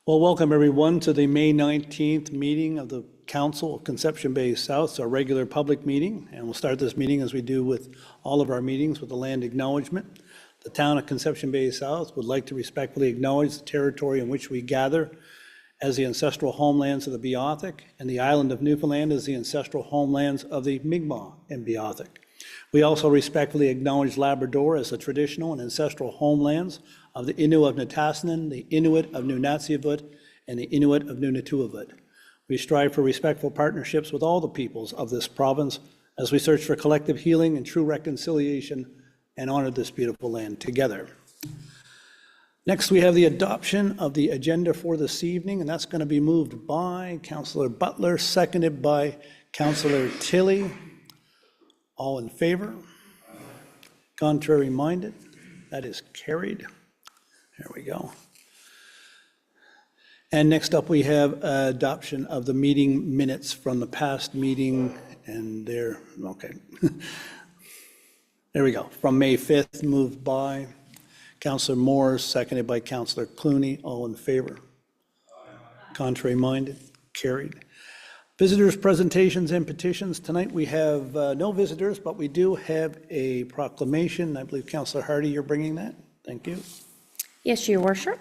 Well, welcome everyone to the May 19th meeting of the Council of Conception Bay South. It's our regular public meeting, and we'll start this meeting as we do with all of our meetings with the land acknowledgement. The town of Conception Bay South would like to respectfully acknowledge the territory in which we gather as the ancestral homelands of the Beothuk, and the island of Newfoundland as the ancestral homelands of the Mi'kmaq and Beothuk. We also respectfully acknowledge Labrador as the traditional and ancestral homelands of the Innu of Nitassinan, the Inuit of Nunatsiavut, and the Inuit of Nunatuavut. We strive for respectful partnerships with all the peoples of this province as we search for collective healing and true reconciliation and honor this beautiful land together. Next, we have the adoption of the agenda for this evening, and that's going to be moved by Councillor Butler, seconded by Councillor Tilley. All in favor? Contrary minded? That is carried. There we go. And next up, we have adoption of the meeting minutes from the past meeting, and they're, okay. There we go. From May 5th, moved by Councillor Moore, seconded by Councillor Clooney. All in favor? Contrary minded? Carried. Visitors, presentations, and petitions. Tonight we have no visitors, but we do have a proclamation. I believe Councillor Hardy, you're bringing that. Thank you. Yes, Your Worship.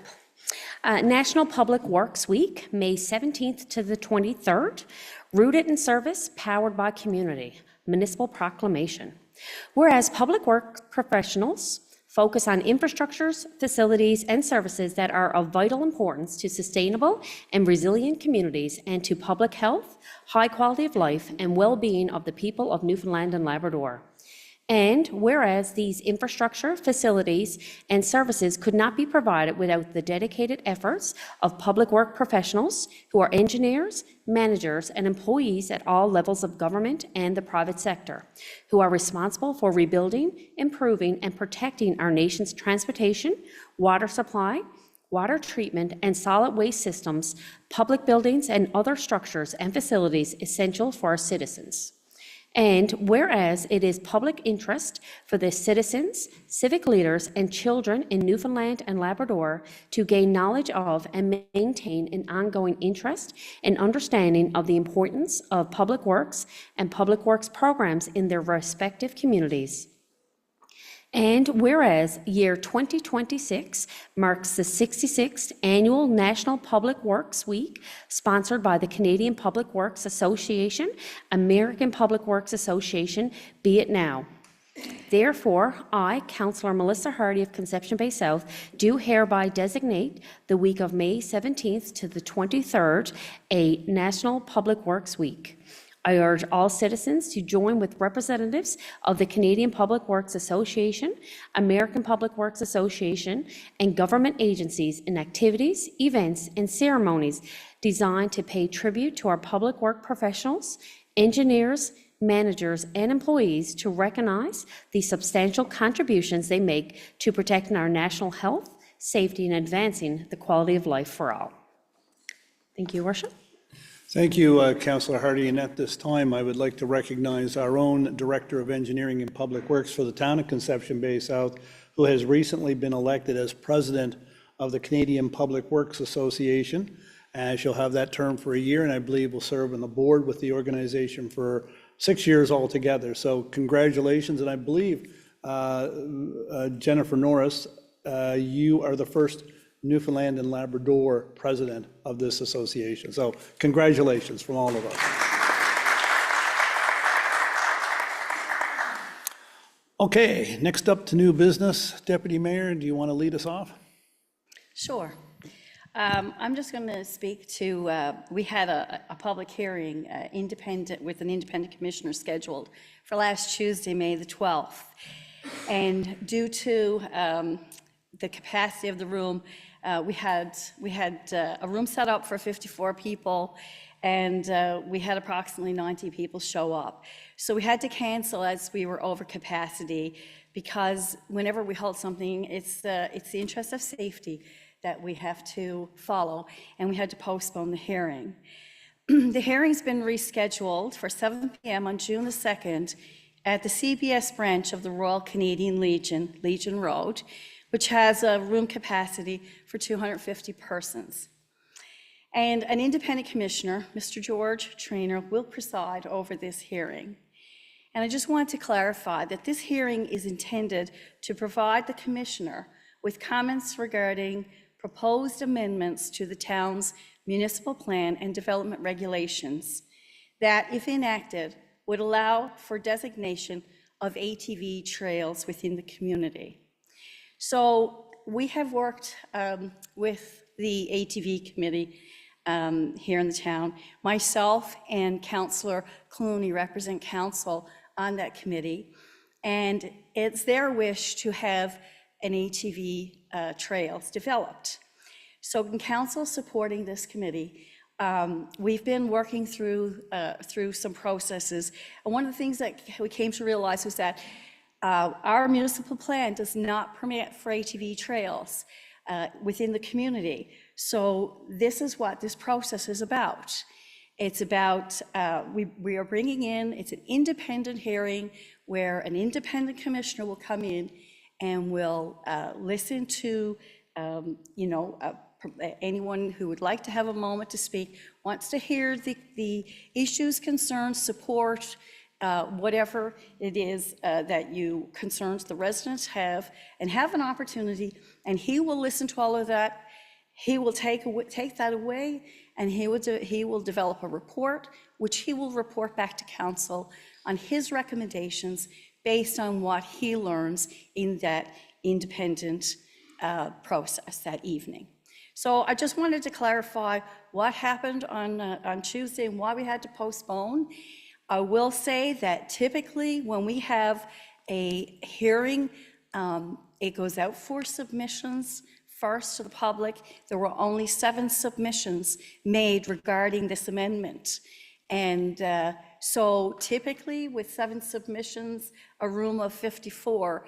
National Public Works Week, May 17th to the 23rd. Rooted in service, powered by community. Municipal proclamation. Whereas public work professionals focus on infrastructures, facilities, and services that are of vital importance to sustainable and resilient communities and to public health, high quality of life, and well-being of the people of Newfoundland and Labrador. And whereas these infrastructure, facilities, and services could not be provided without the dedicated efforts of public work professionals who are engineers, managers, and employees at all levels of government and the private sector, who are responsible for rebuilding, improving, and protecting our nation's transportation, water supply, water treatment, and solid waste systems, public buildings, and other structures and facilities essential for our citizens. And whereas it is public interest for the citizens, civic leaders, and children in Newfoundland and Labrador to gain knowledge of and maintain an ongoing interest and understanding of the importance of public works and public works programs in their respective communities. And whereas year 2026 marks the 66th Annual National Public Works Week, sponsored by the Canadian Public Works Association, American Public Works Association, Be It Now. Therefore, I, Councillor Melissa Hardy of Conception Bay South, do hereby designate the week of May 17th to the 23rd a National Public Works Week. I urge all citizens to join with representatives of the Canadian Public Works Association, American Public Works Association, and government agencies in activities, events, and ceremonies designed to pay tribute to our public work professionals, engineers, managers, and employees to recognize the substantial contributions they make to protecting our national health, safety, and advancing the quality of life for all. Thank you, Your Worship. Thank you, Councillor Hardy. And at this time, I would like to recognize our own Director of Engineering and Public Works for the town of Conception Bay South, who has recently been elected as President of the Canadian Public Works Association. She'll have that term for a year, and I believe will serve on the board with the organization for 6 years altogether. So congratulations, and I believe, Jennifer Norris, you are the first Newfoundland and Labrador president of this association. So congratulations from all of us. Okay, next up to new business. Deputy Mayor, do you want to lead us off? Sure. I'm just going to speak to, we had a public hearing with an independent commissioner scheduled for last Tuesday, May the 12th. And due to the capacity of the room, we had a room set up for 54 people, and we had approximately 90 people show up. So we had to cancel as we were over capacity, because whenever we hold something, it's the interest of safety that we have to follow, and we had to postpone the hearing. The hearing's been rescheduled for 7 p.m. on June the 2nd at the CBS branch of the Royal Canadian Legion, Legion Road, which has a room capacity for 250 persons. And an independent commissioner, Mr. George Trainer, will preside over this hearing. And I just want to clarify that this hearing is intended to provide the commissioner with comments regarding proposed amendments to the town's municipal plan and development regulations that, if enacted, would allow for designation of ATV trails within the community. So we have worked with the ATV committee here in the town. Myself and Councillor Clooney represent council on that committee, and it's their wish to have an ATV trails developed. So in council supporting this committee, we've been working through some processes. And one of the things that we came to realize was that our municipal plan does not permit for ATV trails within the community. So this is what this process is about. It's about, we are bringing in, it's an independent hearing where an independent commissioner will come in and will listen to, anyone who would like to have a moment to speak, wants to hear the issues, concerns, support, whatever it is that you concerns the residents have, and have an opportunity, and he will listen to all of that. He will take that away, and he will develop a report, which he will report back to council on his recommendations based on what he learns in that independent process that evening. So I just wanted to clarify what happened on Tuesday and why we had to postpone. I will say that typically when we have a hearing, it goes out for submissions first to the public. There were only 7 submissions made regarding this amendment. And so typically with 7 submissions, a room of 54,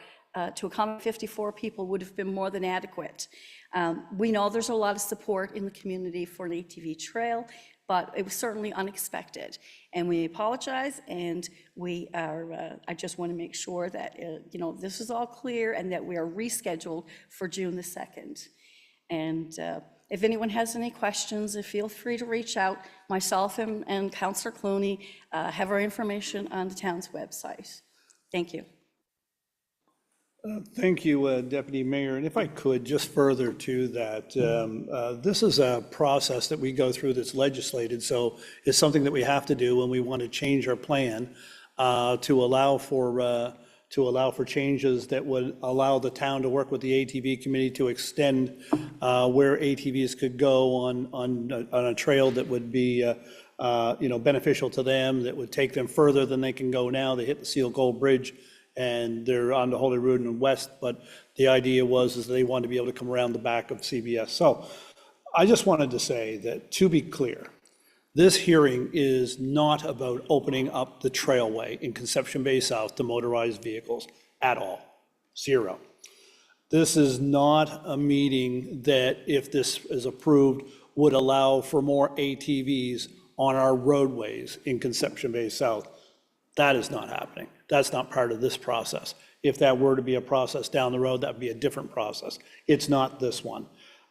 to accommodate 54 people would have been more than adequate. We know there's a lot of support in the community for an ATV trail, but it was certainly unexpected. And we apologize, and we are, I just want to make sure that, this is all clear and that we are rescheduled for June the 2nd. And if anyone has any questions, feel free to reach out. Myself and Councillor Clooney have our information on the town's website. Thank you. Thank you, Deputy Mayor. And if I could, just further to that, this is a process that we go through that's legislated, so it's something that we have to do when we want to change our plan to allow for changes that would allow the town to work with the ATV committee to extend where ATVs could go on a trail that would be beneficial to them, that would take them further than they can go now. They hit the Seal Gold Bridge and they're on the Holyrood and west, but the idea was they wanted to be able to come around the back of CBS. So I just wanted to say that, to be clear, this hearing is not about opening up the trailway in Conception Bay South to motorized vehicles at all. 0. This is not a meeting that, if this is approved, would allow for more ATVs on our roadways in Conception Bay South. That is not happening. That's not part of this process. If that were to be a process down the road, that would be a different process. It's not this one.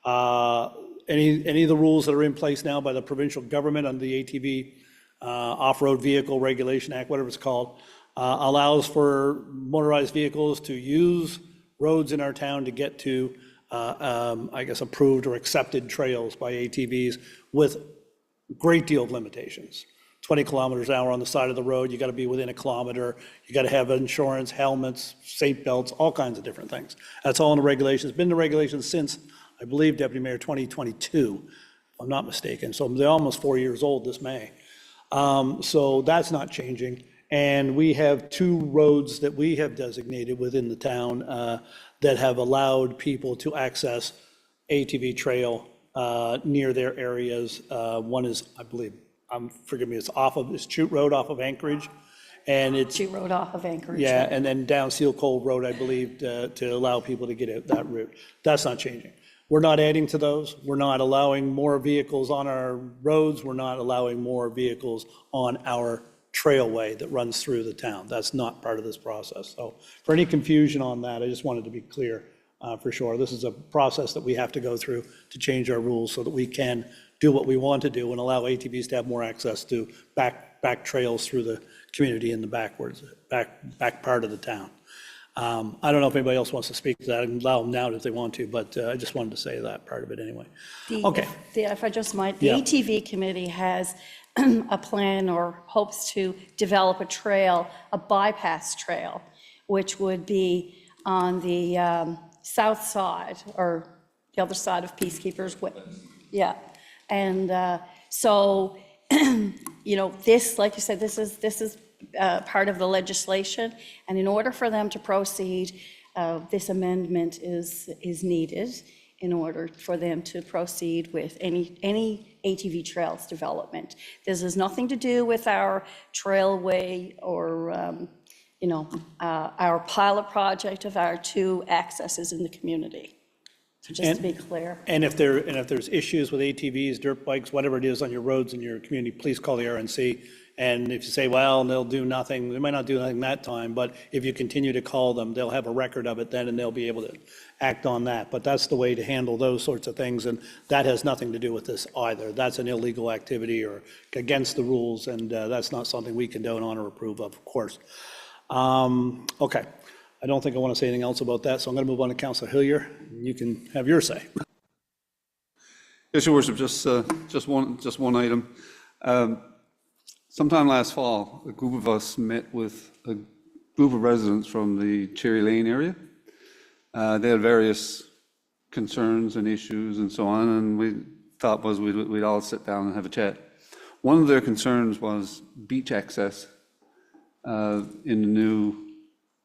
Any of the rules that are in place now by the provincial government under the ATV Off-Road Vehicle Regulation Act, whatever it's called, allows for motorized vehicles to use roads in our town to get to, approved or accepted trails by ATVs with a great deal of limitations. 20 kilometers an hour on the side of the road, you got to be within a kilometer, you got to have insurance, helmets, seat belts, all kinds of different things. That's all in the regulations. It's been in the regulations since, I believe, Deputy Mayor, 2022, if I'm not mistaken. So they're almost 4 years old this May. So that's not changing. And we have 2 roads that we have designated within the town that have allowed people to access ATV trail near their areas. One is, I believe, forgive me, it's Chute Road off of Anchorage. And it's Chute Road off of Anchorage. Yeah, and then down Seal Cold Road, I believe, to allow people to get out that route. That's not changing. We're not adding to those. We're not allowing more vehicles on our roads. We're not allowing more vehicles on our trailway that runs through the town. That's not part of this process. So for any confusion on that, I just wanted to be clear for sure. This is a process that we have to go through to change our rules so that we can do what we want to do and allow ATVs to have more access to back trails through the community in the back part of the town. I don't know if anybody else wants to speak to that. I can allow them now if they want to, but I just wanted to say that part of it anyway. Okay. If I just might, the Yeah. ATV committee has a plan or hopes to develop a trail, a bypass trail, which would be on the south side or the other side of Peacekeepers Way. Yeah, and so, this, like you said, this is part of the legislation, and in order for them to proceed, this amendment is needed in order for them to proceed with any ATV trails development. This has nothing to do with our trailway or, our pilot project of our 2 accesses in the community. So just to be clear. And if there's issues with ATVs, dirt bikes, whatever it is on your roads in your community, please call the RNC. And if you say, well, they'll do nothing, they might not do nothing that time, but if you continue to call them, they'll have a record of it then, and they'll be able to act on that. But that's the way to handle those sorts of things, and that has nothing to do with this either. That's an illegal activity or against the rules, and that's not something we condone on or approve of course. Okay, I don't think I want to say anything else about that, so I'm going to move on to Councillor Hillier. You can have your say. Yes, Your Worship, just one item. Sometime last fall, a group of us met with a group of residents from the Cherry Lane area. They had various concerns and issues and so on, and we thought we'd all sit down and have a chat. One of their concerns was beach access in the new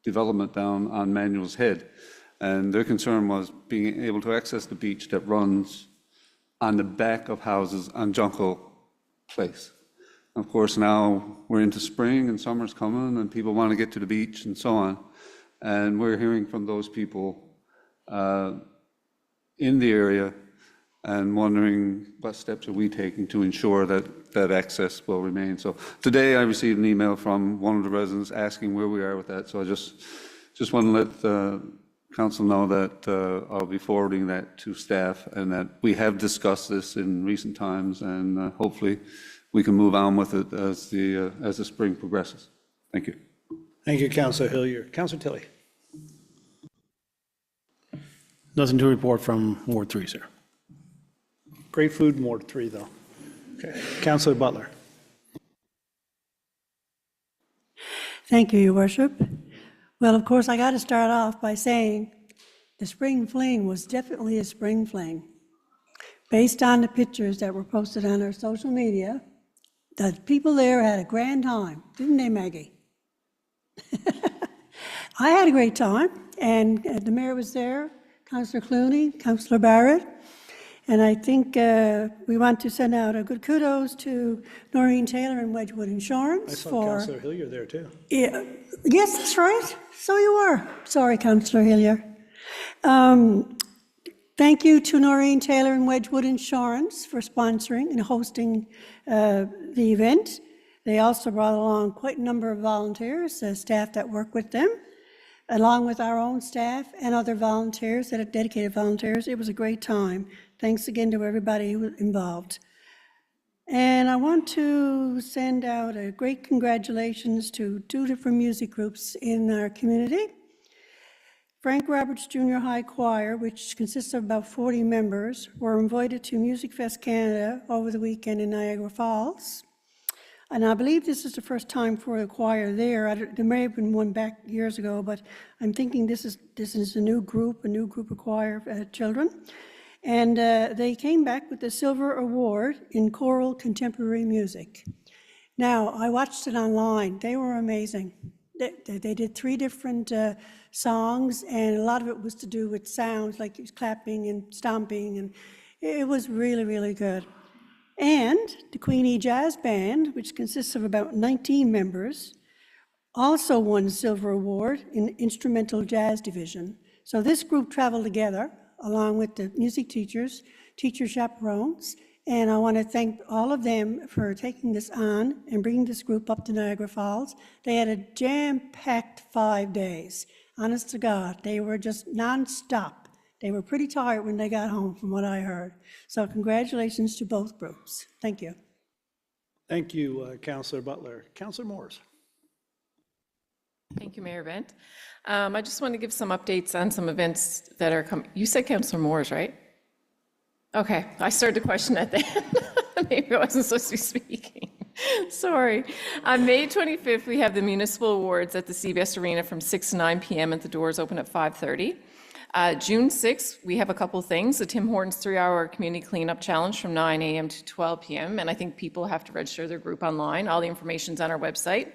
development down on Manuel's Head. And their concern was being able to access the beach that runs on the back of houses on Junco Place. Of course, now we're into spring and summer's coming and people want to get to the beach and so on. And we're hearing from those people in the area and wondering what steps are we taking to ensure that that access will remain. So today I received an email from one of the residents asking where we are with that. So I just want to let the council know that I'll be forwarding that to staff and that we have discussed this in recent times, and hopefully we can move on with it as the spring progresses. Thank you. Thank you, Councillor Hillier. Councillor Tilley. Nothing to report from Ward 3, sir. Great food in Ward 3, though. Okay, Councillor Butler. Thank you, Your Worship. Well, of course, I got to start off by saying the spring fling was definitely a spring fling. Based on the pictures that were posted on our social media, the people there had a grand time, didn't they, Maggie? I had a great time, and the mayor was there, Councillor Clooney, Councillor Barrett, and I think we want to send out a good kudos to Noreen Taylor and Wedgwood Insurance I saw for... Councillor Hillier there, too. Yeah, yes, that's right. So you were. Sorry, Councillor Hillier. Thank you to Noreen Taylor and Wedgwood Insurance for sponsoring and hosting the event. They also brought along quite a number of volunteers, staff that work with them, along with our own staff and other volunteers that are dedicated volunteers. It was a great time. Thanks again to everybody who was involved. And I want to send out a great congratulations to 2 different music groups in our community. Frank Roberts Junior High Choir, which consists of about 40 members, were invited to Music Fest Canada over the weekend in Niagara Falls. And I believe this is the first time for the choir there. There may have been one back years ago, but I'm thinking this is a new group of choir children. And they came back with the Silver Award in Choral Contemporary Music. Now, I watched it online. They were amazing. They did 3 different songs, and a lot of it was to do with sounds, like clapping and stomping, and it was really, really good. And the Queenie Jazz Band, which consists of about 19 members, also won the Silver Award in Instrumental Jazz Division. So this group traveled together, along with the music teachers, teacher chaperones, and I want to thank all of them for taking this on and bringing this group up to Niagara Falls. They had a jam-packed 5 days. Honest to God, they were just nonstop. They were pretty tired when they got home, from what I heard. So congratulations to both groups. Thank you. Thank you, Councillor Butler. Councillor Morris. Thank you, Mayor Bent. I just want to give some updates on some events that are coming. You said Councillor Moores, right? Okay, I started to question at the end. Maybe I wasn't supposed to be speaking. Sorry. On May 25th, we have the municipal awards at the CBS Arena from 6 to 9 p.m. and the doors open at 5:30. June 6th, we have a couple things. The Tim Hortons 3-hour community cleanup challenge from 9 a.m. to 12 p.m. And I think people have to register their group online. All the information's on our website.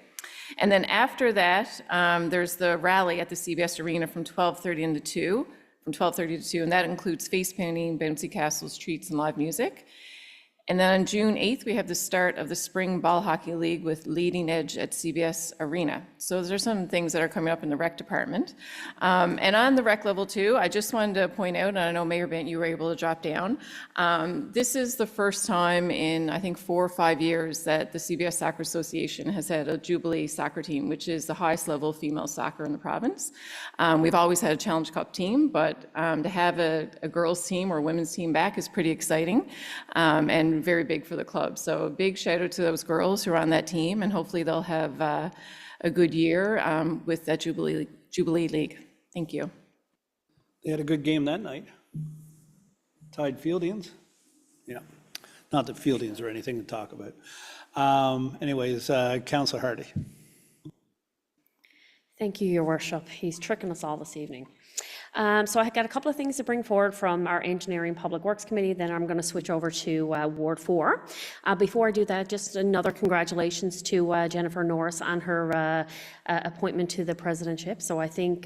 And then after that, there's the rally at the CBS Arena from 12:30 to 2, and that includes face painting, bouncy castles, treats, and live music. And then on June 8th, we have the start of the Spring Ball Hockey League with Leading Edge at CBS Arena. So those are some things that are coming up in the rec department. And on the rec level too, I just wanted to point out, and I know Mayor Bent, you were able to drop down, this is the first time in, I think, 4 or 5 years that the CBS Soccer Association has had a Jubilee soccer team, which is the highest level of female soccer in the province. We've always had a Challenge Cup team, but to have a girls team or a women's team back is pretty exciting. And very big for the club. So a big shout out to those girls who are on that team, and hopefully they'll have a good year with that Jubilee League. Thank you. They had a good game that night. Tied Fieldians. Yeah, not that Fieldians are anything to talk about. Anyways, Councillor Hardy. Thank you, Your Worship. He's tricking us all this evening. So I got a couple of things to bring forward from our Engineering Public Works Committee, then I'm going to switch over to Ward 4. Before I do that, just another congratulations to Jennifer Norris on her appointment to the presidentship. So I think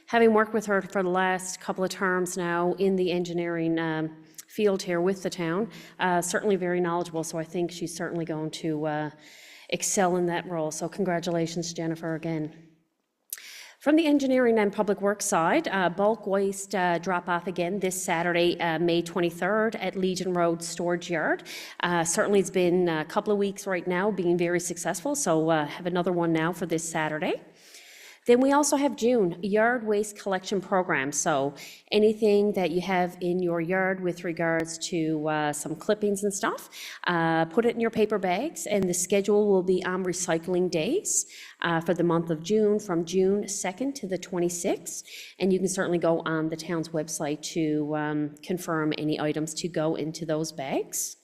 having worked with her for the last couple of terms now in the engineering field here with the town, certainly very knowledgeable, so I think she's certainly going to excel in that role. So congratulations, Jennifer, again. From the engineering and public works side, bulk waste drop-off again this Saturday, May 23rd at Legion Road Storage Yard. Certainly it's been a couple of weeks right now being very successful, so have another one now for this Saturday. Then we also have June, yard waste collection program. So anything that you have in your yard with regards to some clippings and stuff, put it in your paper bags, and the schedule will be on recycling days for the month of June, from June 2nd to the 26th. And you can certainly go on the town's website to confirm any items to go into those bags.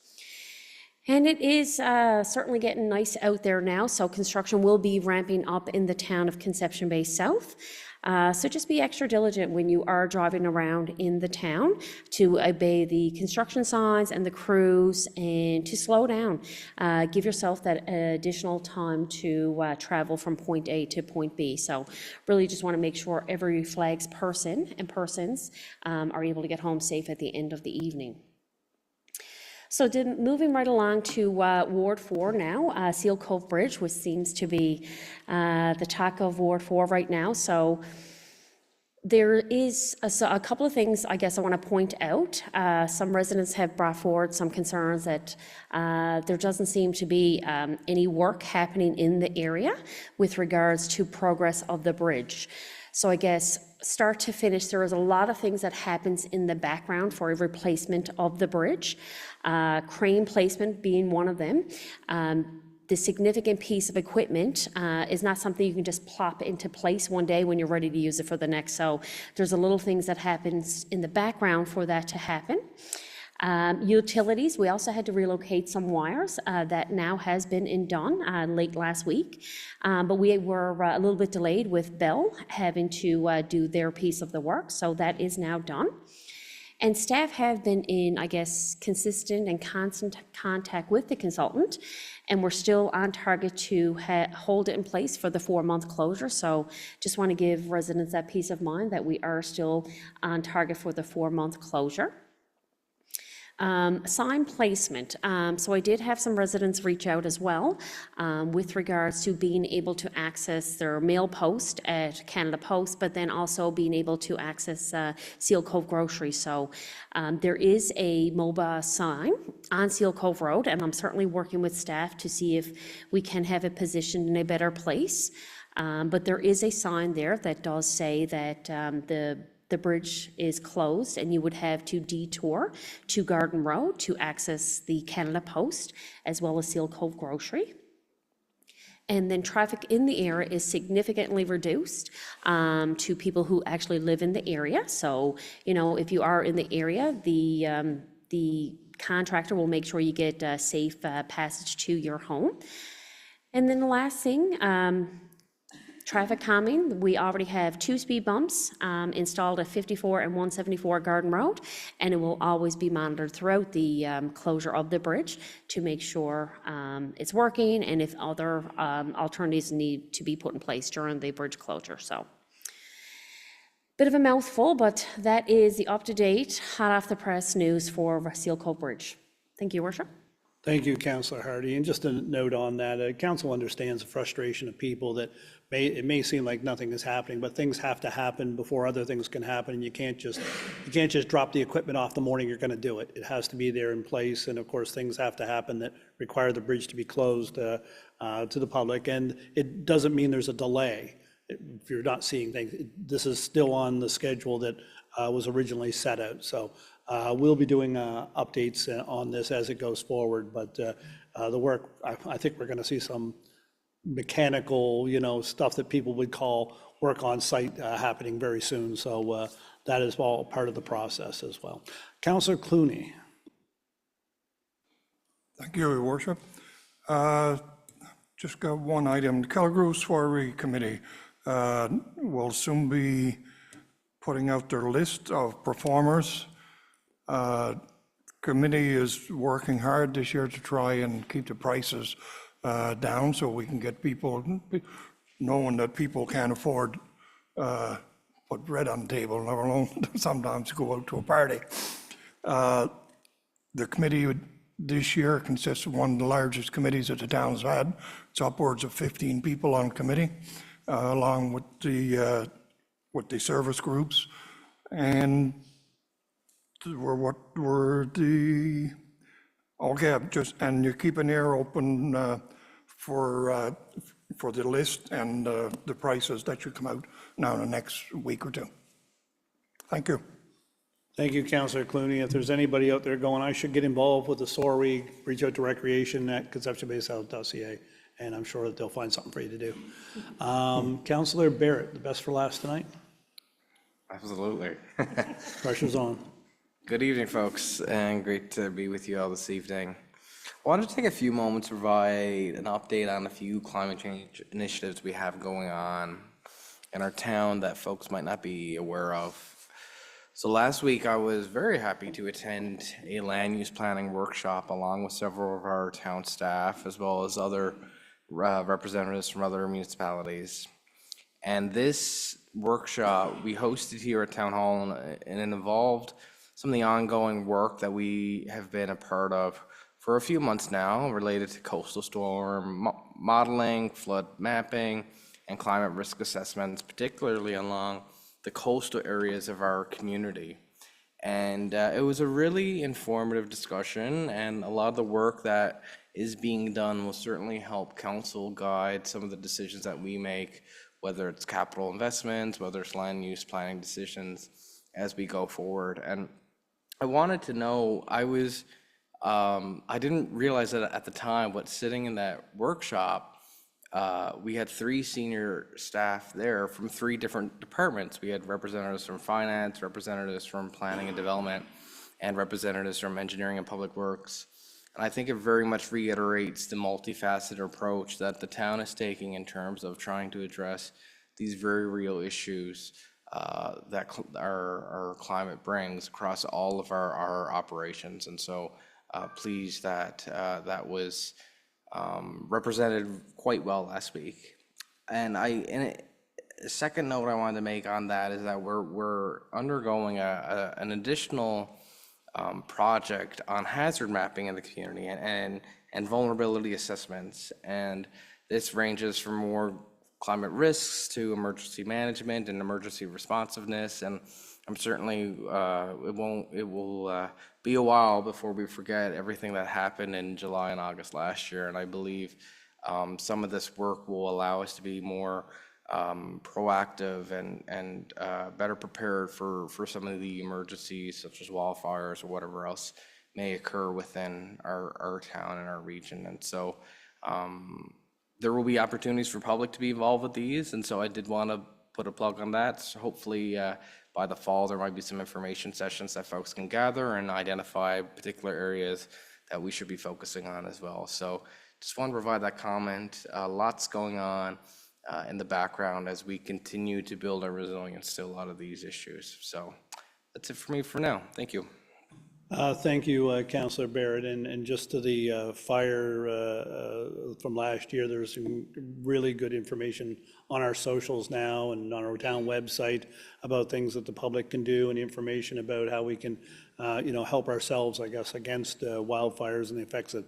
And it is certainly getting nice out there now, so construction will be ramping up in the town of Conception Bay South. So just be extra diligent when you are driving around in the town to obey the construction signs and the crews, and to slow down. Give yourself that additional time to travel from point A to point B. So really just want to make sure every flags person and persons are able to get home safe at the end of the evening. So moving right along to Ward 4 now, Seal Cove Bridge, which seems to be the talk of Ward 4 right now. So there is a couple of things I guess I want to point out. Some residents have brought forward some concerns that there doesn't seem to be any work happening in the area with regards to progress of the bridge. So I guess start to finish, there is a lot of things that happens in the background for a replacement of the bridge, crane placement being one of them. The significant piece of equipment is not something you can just plop into place one day when you're ready to use it for the next. So there's a little things that happens in the background for that to happen. Utilities, we also had to relocate some wires that now has been done late last week, but we were a little bit delayed with Bell having to do their piece of the work, so that is now done. And staff have been in, I guess, consistent and constant contact with the consultant, and we're still on target to hold it in place for the 4-month closure. So just want to give residents that peace of mind that we are still on target for the 4-month closure. Sign placement. So I did have some residents reach out as well with regards to being able to access their mail post at Canada Post, but then also being able to access Seal Cove Grocery. So there is a mobile sign on Seal Cove Road, and I'm certainly working with staff to see if we can have it positioned in a better place. But there is a sign there that does say that the the bridge is closed and you would have to detour to Garden Road to access the Canada Post as well as Seal Cove Grocery. And then traffic in the area is significantly reduced to people who actually live in the area. So, you know, if you are in the area, the contractor will make sure you get a safe passage to your home. And then the last thing, traffic calming, we already have 2 speed bumps installed at 54 and 174 Garden Road, and it will always be monitored throughout the closure of the bridge to make sure it's working and if other alternatives need to be put in place during the bridge closure. So, bit of a mouthful, but that is the up-to-date, hot off the press news for Seal Cove Bridge. Thank you, Your Worship. Thank you, Councillor Hardy. And just a note on that, council understands the frustration of people that it may seem like nothing is happening, but things have to happen before other things can happen. And you can't just drop the equipment off the morning you're going to do it. It has to be there in place. And of course, things have to happen that require the bridge to be closed to the public. And it doesn't mean there's a delay. If you're not seeing things, this is still on the schedule that was originally set out. So we'll be doing updates on this as it goes forward, but the work, I think we're going to see some mechanical, you know, stuff that people would call work on site happening very soon. So that is all part of the process as well. Councillor Clooney. Thank you, Your Worship. Just got one item. The Killigrew Soiree Committee will soon be putting out their list of performers. Committee is working hard this year to try and keep the prices down so we can get people, knowing that people can't afford put bread on the table, let alone sometimes go out to a party. The committee this year consists of one of the largest committees that the town's had. It's upwards of 15 people on committee, along with the service groups. And and you keep an ear open for the list and the prices that should come out now in the next week or two. Thank you. Thank you, Councillor Clooney. If there's anybody out there going, I should get involved with the soiree, reach out to recreation at conceptionbaysouth.ca, and I'm sure that they'll find something for you to do. Councillor Barrett, the best for last tonight? Absolutely. Pressure's on. Good evening, folks, and great to be with you all this evening. I wanted to take a few moments to provide an update on a few climate change initiatives we have going on in our town that folks might not be aware of. So last week, I was very happy to attend a land use planning workshop along with several of our town staff, as well as other representatives from other municipalities. And this workshop we hosted here at Town Hall, and it involved some of the ongoing work that we have been a part of for a few months now related to coastal storm modeling, flood mapping, and climate risk assessments, particularly along the coastal areas of our community. And it was a really informative discussion, and a lot of the work that is being done will certainly help council guide some of the decisions that we make, whether it's capital investments, whether it's land use planning decisions as we go forward. And I wanted to know, I didn't realize that at the time, but sitting in that workshop, we had 3 senior staff there from 3 different departments. We had representatives from finance, representatives from planning and development, and representatives from engineering and public works. And I think it very much reiterates the multifaceted approach that the town is taking in terms of trying to address these very real issues that our climate brings across all of our operations. And so pleased that that was represented quite well last week. And a second note I wanted to make on that is that we're undergoing an additional project on hazard mapping in the community and vulnerability assessments. And this ranges from more climate risks to emergency management and emergency responsiveness. And I'm certainly, it will be a while before we forget everything that happened in July and August last year. And I believe some of this work will allow us to be more proactive and better prepared for some of the emergencies such as wildfires or whatever else may occur within our town and our region. And so there will be opportunities for public to be involved with these. And so I did want to put a plug on that. So hopefully by the fall, there might be some information sessions that folks can gather and identify particular areas that we should be focusing on as well. So just want to provide that comment. Lots going on in the background as we continue to build our resilience to a lot of these issues. So that's it for me for now. Thank you. Thank you, Councillor Barrett. And just to the fire from last year, there's some really good information on our socials now and on our town website about things that the public can do and information about how we can, help ourselves, I guess, against wildfires and the effects that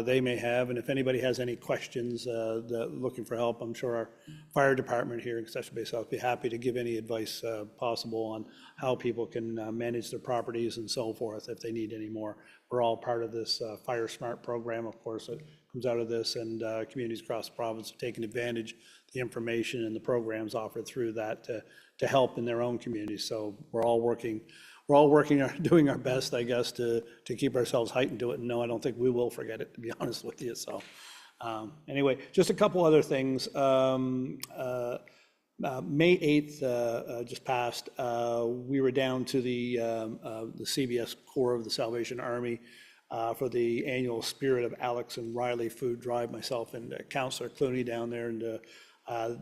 they may have. And if anybody has any questions looking for help, I'm sure our fire department here in Conception Bay South will be happy to give any advice possible on how people can manage their properties and so forth if they need any more. We're all part of this Fire Smart program, of course, that comes out of this, and communities across the province have taken advantage of the information and the programs offered through that to help in their own communities. So we're all working, doing our best, I guess, to keep ourselves heightened to it. And no, I don't think we will forget it, to be honest with you. So anyway, just a couple other things. May 8th just passed. We were down to the CBS Corps of the Salvation Army for the annual Spirit of Alex and Riley food drive. Myself and Councillor Clooney down there, and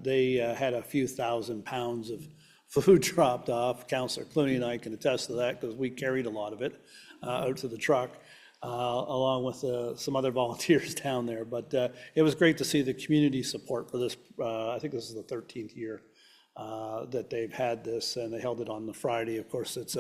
they had a few thousand pounds of food dropped off. Councillor Clooney and I can attest to that because we carried a lot of it out to the truck, along with some other volunteers down there. But it was great to see the community support for this. I think this is the 13th year that they've had this, and they held it on the Friday. Of course, it's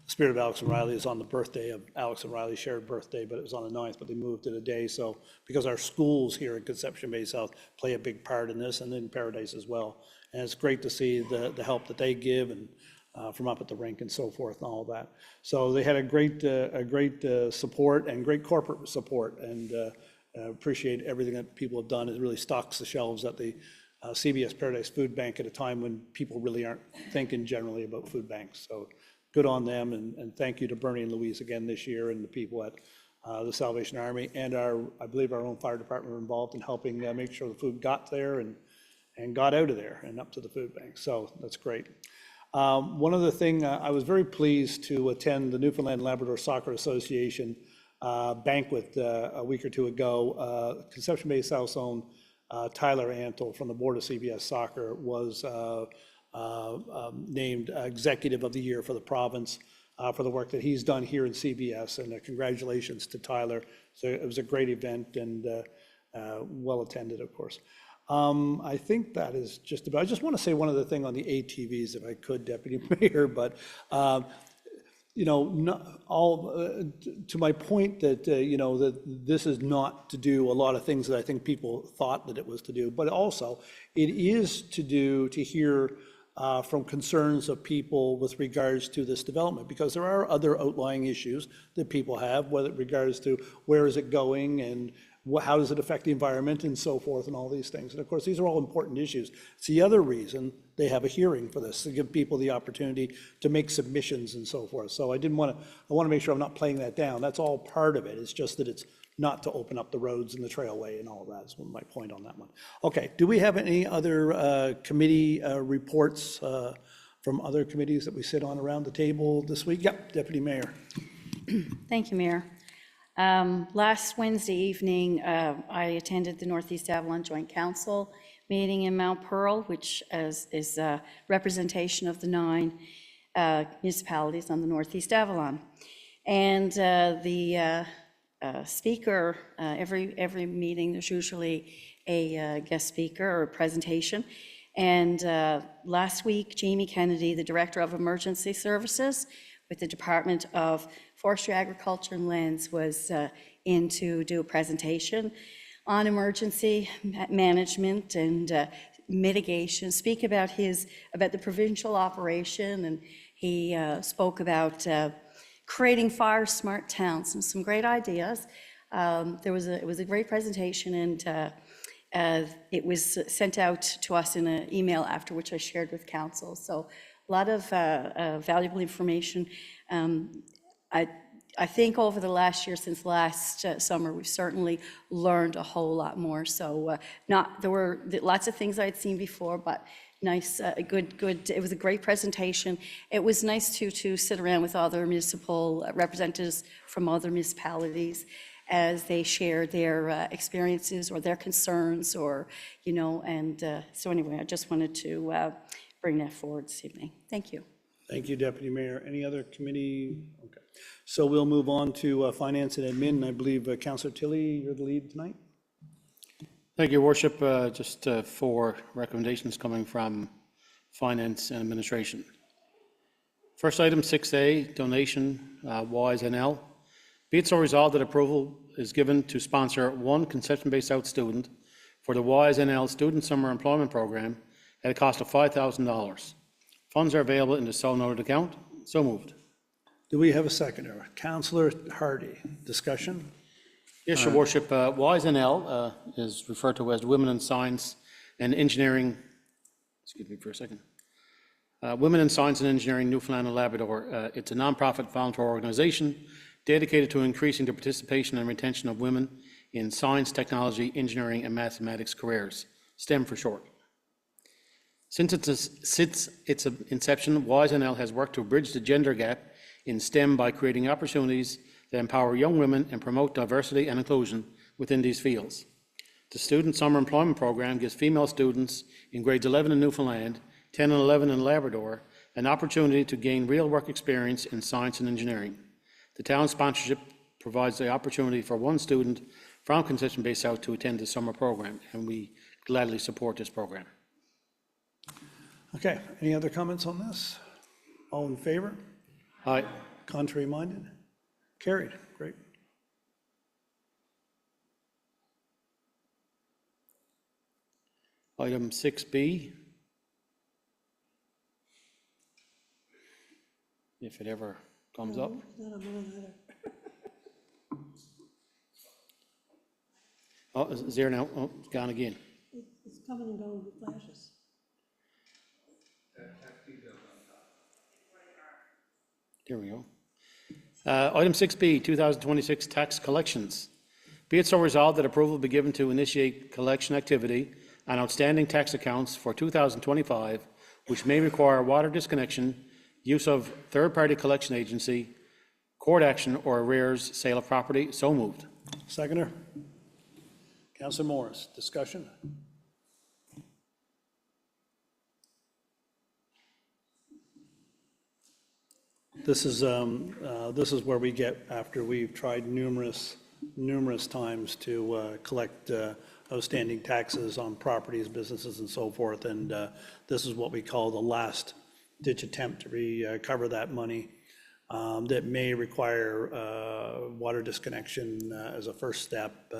Spirit of Alex and Riley is on the birthday of Alex and Riley's shared birthday, but it was on the 9th, but they moved it a day. So because our schools here in Conception Bay South play a big part in this, and in Paradise as well. And it's great to see the help that they give, and from up at the rink and so forth and all that. So they had a great support and great corporate support, and appreciate everything that people have done. It really stocks the shelves at the CBS Paradise Food Bank at a time when people really aren't thinking generally about food banks. So good on them, and thank you to Bernie and Louise again this year, and the people at the Salvation Army, and I believe our own fire department were involved in helping make sure the food got there and got out of there and up to the food bank. So that's great. One other thing, I was very pleased to attend the Newfoundland Labrador Soccer Association banquet a week or two ago. Conception Bay South's own Tyler Antle from the board of CBS Soccer was named Executive of the Year for the province for the work that he's done here in CBS, and congratulations to Tyler. So it was a great event and well attended, of course. I think that is just about. I just want to say one other thing on the ATVs, if I could, Deputy Mayor, but to my point that that this is not to do a lot of things that I think people thought that it was to do, but also it is to hear from concerns of people with regards to this development, because there are other outlying issues that people have, whether it regards to where is it going and how does it affect the environment and so forth and all these things. And of course, these are all important issues. It's the other reason they have a hearing for this, to give people the opportunity to make submissions and so forth. So I want to make sure I'm not playing that down. That's all part of it. It's just that it's not to open up the roads and the trailway and all of that is my point on that one. Okay, do we have any other committee reports from other committees that we sit on around the table this week? Yep, Deputy Mayor. Thank you, Mayor. Last Wednesday evening, I attended the Northeast Avalon Joint Council meeting in Mount Pearl, which is a representation of the 9 municipalities on the Northeast Avalon. And the speaker, every meeting, there's usually a guest speaker or a presentation. And last week, Jamie Kennedy, the Director of Emergency Services with the Department of Forestry, Agriculture and Lands, was in to do a presentation on emergency management and mitigation, speak about the provincial operation, and he spoke about creating fire smart towns and some great ideas. It was a great presentation, and It was sent out to us in an email after which I shared with council. So a lot of valuable information. I think over the last year, since last summer, we've certainly learned a whole lot more. So there were lots of things I'd seen before, but nice, good. It was a great presentation. It was nice to sit around with other municipal representatives from other municipalities as they shared their experiences or their concerns, or, and so anyway, I just wanted to bring that forward this evening. Thank you. Thank you, Deputy Mayor. Any other committee? Okay. So we'll move on to Finance and Admin. I believe Councillor Tilley, you're the lead tonight. Thank you, Your Worship. Just 4 recommendations coming from Finance and Administration. First item, 6A, donation, YSNL. Be it so resolved that approval is given to sponsor 1 Conception-based South student for the YSNL Student Summer Employment Program at a cost of $5,000. Funds are available in the so noted account. So moved. Do we have a seconder? Councillor Hardy, discussion? Yes, Your Worship. YSNL is referred to as Women in Science and Engineering. Excuse me for a second. Women in Science and Engineering Newfoundland and Labrador. It's a non-profit volunteer organization dedicated to increasing the participation and retention of women in science, technology, engineering, and mathematics careers, STEM for short. Since its inception, YSNL has worked to bridge the gender gap in STEM by creating opportunities that empower young women and promote diversity and inclusion within these fields. The Student Summer Employment Program gives female students in grades 11 in Newfoundland, 10 and 11 in Labrador, an opportunity to gain real work experience in science and engineering. The town sponsorship provides the opportunity for 1 student from Conception Bay South to attend the summer program, and we gladly support this program. Okay, any other comments on this? All in favor? Aye. Contrary minded? Carried. Great. Item 6B. If it ever comes up. Oh, it's there now. Oh, it's gone again. It's coming and going with flashes. There we go. Item 6B, 2026 tax collections. Be it so resolved that approval be given to initiate collection activity on outstanding tax accounts for 2025, which may require water disconnection, use of third-party collection agency, court action, or arrears sale of property. So moved. Seconder? Councillor Morris, discussion? This is where we get, after we've tried numerous times to collect outstanding taxes on properties, businesses, and so forth, and this is what we call the last ditch attempt to recover that money. That may require water disconnection as a first step,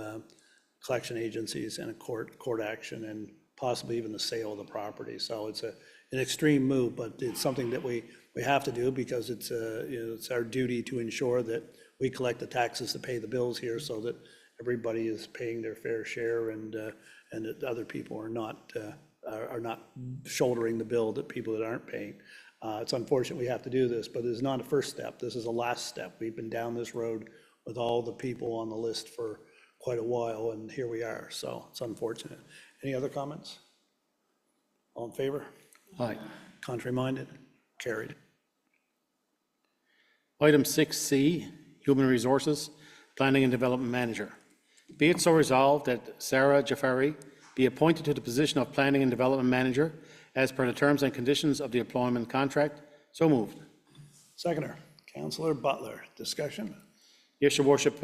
collection agencies and a court action, and possibly even the sale of the property. So it's an extreme move, but it's something that we have to do because it's our duty to ensure that we collect the taxes to pay the bills here, so that everybody is paying their fair share, and that other people are not shouldering the bill that people that aren't paying. It's unfortunate we have to do this, but it's not a first step. This is a last step. We've been down this road with all the people on the list for quite a while, and here we are. So it's unfortunate. Any other comments? All in favor? Aye. Contrary minded? Carried. Item 6C, Human Resources, Planning and Development Manager. Be it so resolved that Sarah Jafari be appointed to the position of Planning and Development Manager as per the terms and conditions of the employment contract. So moved. Seconder, Councillor Butler, discussion? Yes, Your Worship,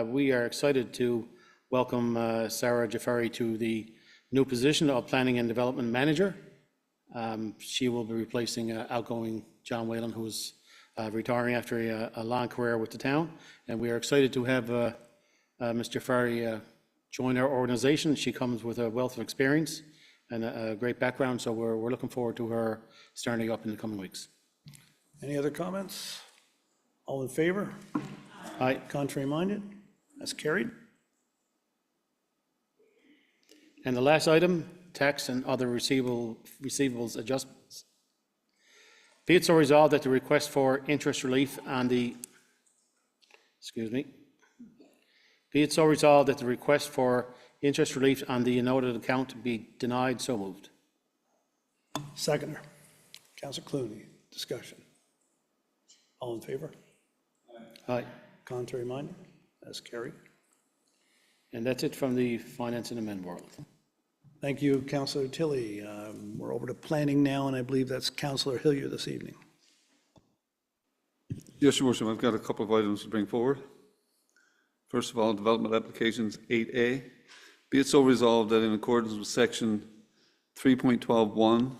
we are excited to welcome Sarah Jafari to the new position of Planning and Development Manager. She will be replacing outgoing John Whalen, who is retiring after a long career with the town. And we are excited to have Ms. Jafari join our organization. She comes with a wealth of experience and a great background, so we're looking forward to her starting up in the coming weeks. Any other comments? All in favor? Aye. Contrary minded? That's carried. And the last item, tax and other receivables adjustments. Be it so resolved that the request for interest relief on the, be it so resolved that the request for interest relief on the noted account be denied, so moved. Seconder. Councillor Clooney, discussion. All in favor? Aye. Contrary minded? That's carried. And that's it from the Finance and Amend world. Thank you, Councillor Tilley. We're over to planning now, and I believe that's Councillor Hillier this evening. Yes, Your Worship, I've got a couple of items to bring forward. First of all, development applications 8A. Be it so resolved that in accordance with section 3.12.1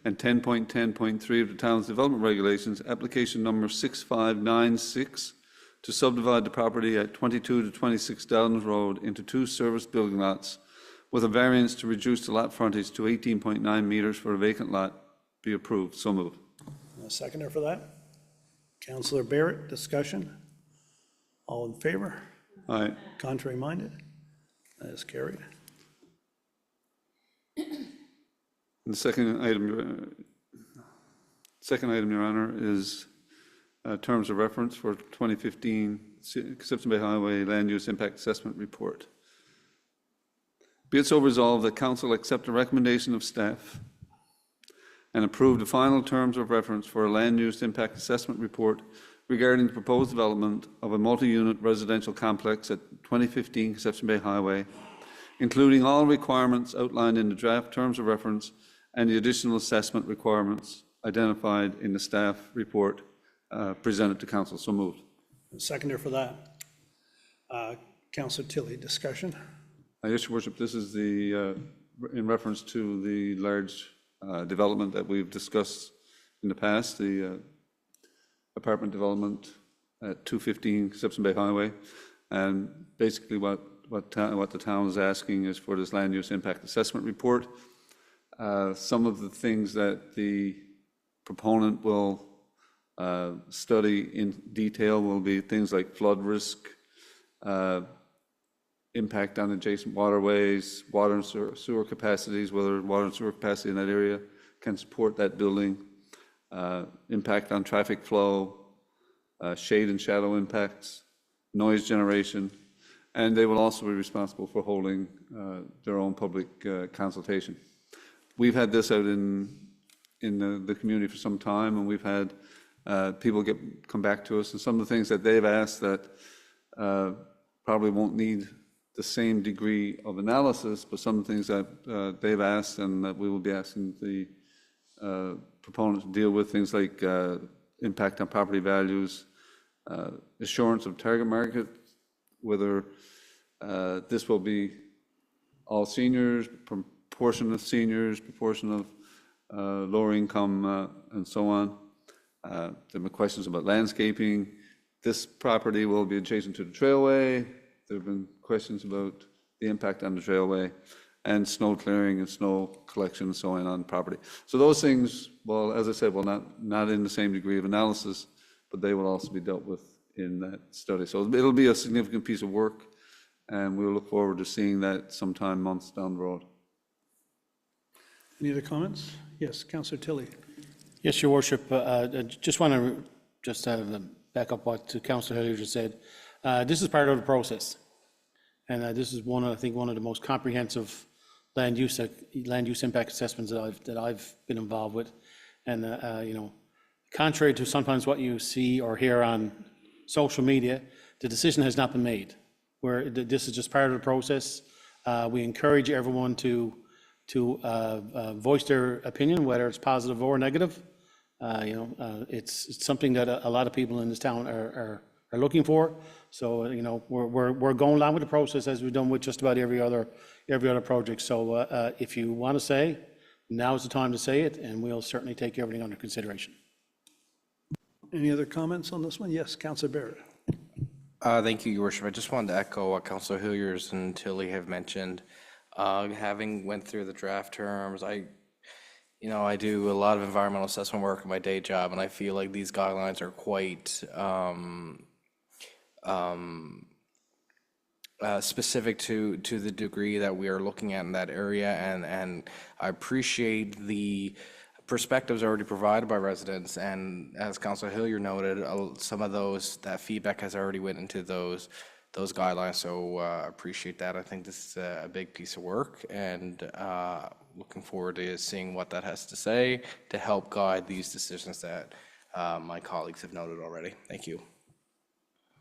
and 10.10.3 of the town's development regulations, application number 6596 to subdivide the property at 22 to 26 Dowdens Road into 2 service building lots with a variance to reduce the lot frontage to 18.9 meters for a vacant lot be approved. So moved. A seconder for that? Councillor Barrett, discussion. All in favor? Aye. Contrary minded? That is carried. And the second item, Your Honor, is terms of reference for 2015 Conception Bay Highway Land Use Impact Assessment Report. Be it so resolved that Council accept a recommendation of staff and approve the final terms of reference for a Land Use Impact Assessment Report regarding the proposed development of a multi-unit residential complex at 2015 Conception Bay Highway, including all requirements outlined in the draft terms of reference and the additional assessment requirements identified in the staff report presented to Council. So moved. A seconder for that. Councillor Tilley, discussion. Yes, Your Worship, this is the, in reference to the large development that we've discussed in the past, the apartment development at 215 Conception Bay Highway. And basically what the town is asking is for this land use impact assessment report. Some of the things that the proponent will study in detail will be things like flood risk, impact on adjacent waterways, water and sewer capacities, whether water and sewer capacity in that area can support that building, impact on traffic flow, shade and shadow impacts, noise generation, and they will also be responsible for holding their own public consultation. We've had this out in the community for some time, and we've had people come back to us, and some of the things that they've asked that probably won't need the same degree of analysis, but some things that they've asked and that we will be asking the proponents to deal with, things like impact on property values, assurance of target market, whether this will be all seniors, proportion of seniors, proportion of lower income, and so on. There have been questions about landscaping. This property will be adjacent to the trailway. There have been questions about the impact on the trailway and snow clearing and snow collection and so on the property. So those things, well, as I said, will not in the same degree of analysis, but they will also be dealt with in that study. So it'll be a significant piece of work, and we'll look forward to seeing that sometime months down the road. Any other comments? Yes, Councillor Tilley. Yes, Your Worship, I just want to back up what Councillor Hillier just said. This is part of the process, and this is I think one of the most comprehensive land use impact assessments that I've been involved with. And you know, contrary to sometimes what you see or hear on social media, the decision has not been made. This is just part of the process. We encourage everyone to voice their opinion, whether it's positive or negative. It's something that a lot of people in this town are looking for. So we're going along with the process as we've done with just about every other project. So if you want to say, now is the time to say it, and we'll certainly take everything under consideration. Any other comments on this one? Yes, Councillor Barrett. Thank you, Your Worship. I just wanted to echo what Councillor Hilliers and Tilley have mentioned. Having went through the draft terms, I do a lot of environmental assessment work in my day job, and I feel like these guidelines are quite specific to the degree that we are looking at in that area, and I appreciate the perspectives already provided by residents, and as Councillor Hillier noted, some of that feedback has already went into those guidelines, so appreciate that. I think this is a big piece of work, and looking forward to seeing what that has to say to help guide these decisions that my colleagues have noted already. Thank you.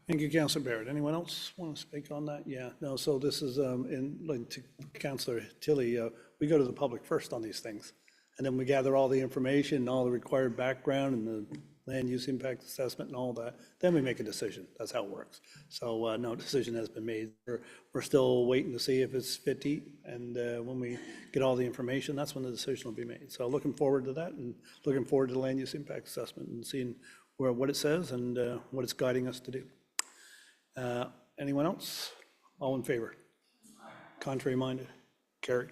Thank you, Councillor Barrett. Anyone else want to speak on that? Yeah, no, so this is, like to Councillor Tilly, we go to the public first on these things. And then we gather all the information and all the required background and the land use impact assessment and all that. Then we make a decision. That's how it works. So no decision has been made. We're still waiting to see if it's fit to eat. And when we get all the information, that's when the decision will be made. So looking forward to that and looking forward to the land use impact assessment and seeing what it says and what it's guiding us to do. Anyone else? All in favor? Contrary minded? Carried.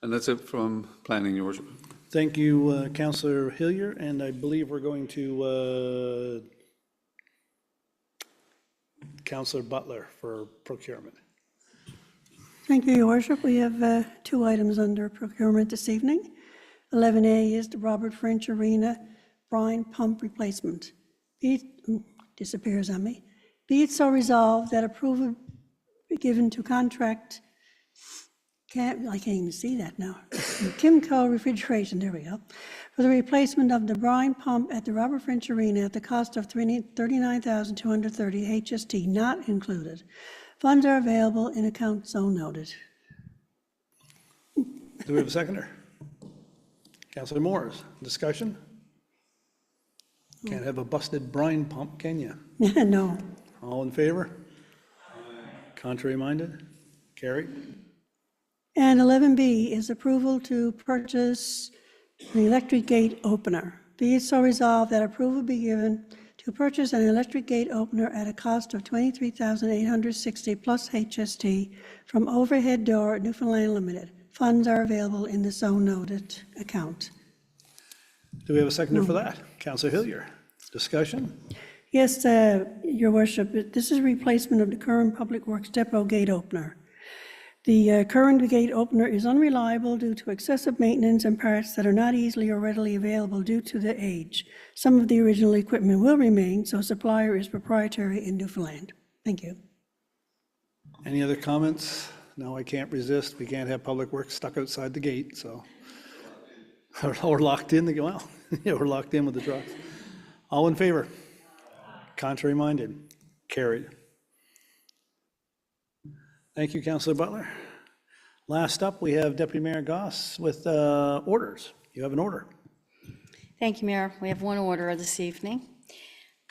And that's it from planning, Your Worship. Thank you, Councillor Hillier, and I believe we're going to Councillor Butler for procurement. Thank you, Your Worship. We have 2 items under procurement this evening. 11A is the Robert French Arena brine pump replacement. Disappears on me. Be it so resolved that approval be given to contract, I can't even see that now, Kimco Refrigeration, there we go, for the replacement of the brine pump at the Robert French Arena at the cost of $39,230 HST, not included. Funds are available in account so noted. Do we have a seconder? Councillor Moores, discussion? Can't have a busted brine pump, can you? No. All in favor? Contrary minded? Carried. And 11B is approval to purchase an electric gate opener. Be it so resolved that approval be given to purchase an electric gate opener at a cost of $23,860 plus HST from Overhead Door Newfoundland Limited. Funds are available in the so noted account. Do we have a seconder for that? Councillor Hillier, discussion? Yes, Your Worship, this is a replacement of the current Public Works Depot gate opener. The current gate opener is unreliable due to excessive maintenance and parts that are not easily or readily available due to the age. Some of the original equipment will remain, so supplier is proprietary in Newfoundland. Thank you. Any other comments? No, I can't resist. We can't have Public Works stuck outside the gate, so. Or locked in, well, yeah, we're locked in with the trucks. All in favor? Contrary minded? Carried. Thank you, Councillor Butler. Last up, we have Deputy Mayor Goss with orders. You have an order. Thank you, Mayor. We have one order this evening.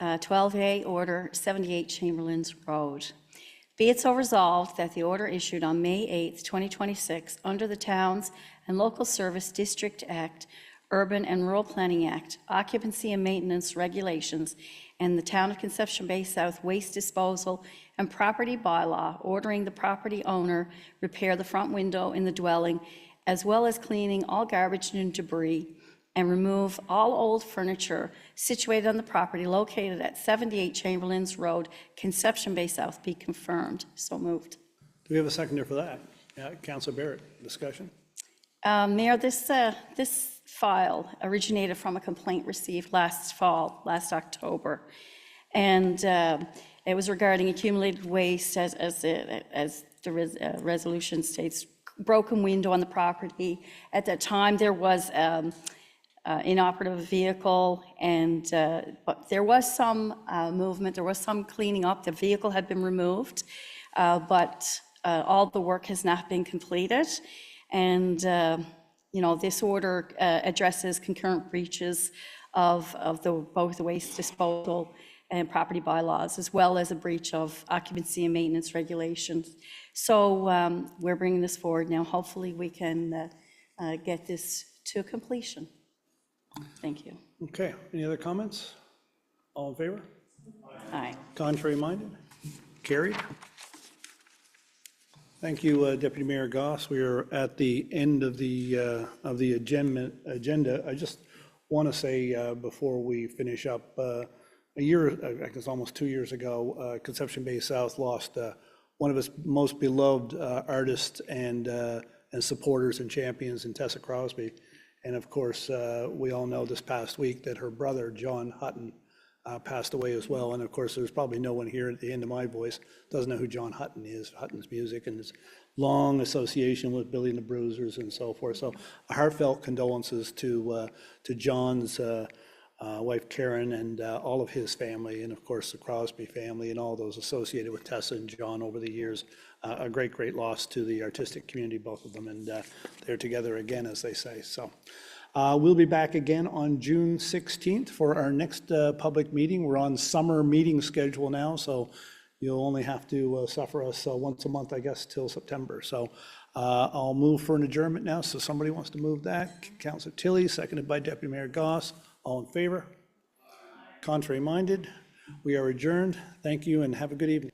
12A Order 78 Chamberlain's Road. Be it so resolved that the order issued on May 8th, 2026, under the Towns and Local Service District Act, Urban and Rural Planning Act, Occupancy and Maintenance Regulations, and the Town of Conception Bay South Waste Disposal and Property Bylaw, ordering the property owner repair the front window in the dwelling, as well as cleaning all garbage and debris, and remove all old furniture situated on the property located at 78 Chamberlain's Road, Conception Bay South, be confirmed. So moved. Do we have a seconder for that? Yeah, Councillor Barrett, discussion? Mayor, this file originated from a complaint received last October. And it was regarding accumulated waste, as the resolution states, broken window on the property. At that time, there was inoperative vehicle, and but there was some movement, there was some cleaning up. The vehicle had been removed, but all the work has not been completed. And you know, this order addresses concurrent breaches of both the waste disposal and property bylaws, as well as a breach of occupancy and maintenance regulations. So we're bringing this forward now. Hopefully we can get this to completion. Thank you. Okay, any other comments? All in favor? Aye. Contrary minded? Carried. Thank you, Deputy Mayor Goss. We are at the end of the agenda. I just want to say before we finish up, a year, I guess almost 2 years ago, Conception Bay South lost one of his most beloved artists and supporters and champions in Tessa Crosby. And of course, we all know this past week that her brother, John Hutton, passed away as well. And of course, there's probably no one here at the end of my voice doesn't know who John Hutton is, Hutton's music and his long association with Billy and the Bruisers and so forth. So heartfelt condolences to John's wife Karen and all of his family, and of course the Crosby family and all those associated with Tessa and John over the years. A great, great loss to the artistic community, both of them, and they're together again, as they say. So we'll be back again on June 16th for our next public meeting. We're on summer meeting schedule now, so you'll only have to suffer us once a month, I guess, till September. So I'll move for an adjournment now. So somebody wants to move that. Councillor Tilley, seconded by Deputy Mayor Goss. All in favor? Contrary minded? We are adjourned. Thank you and have a good evening.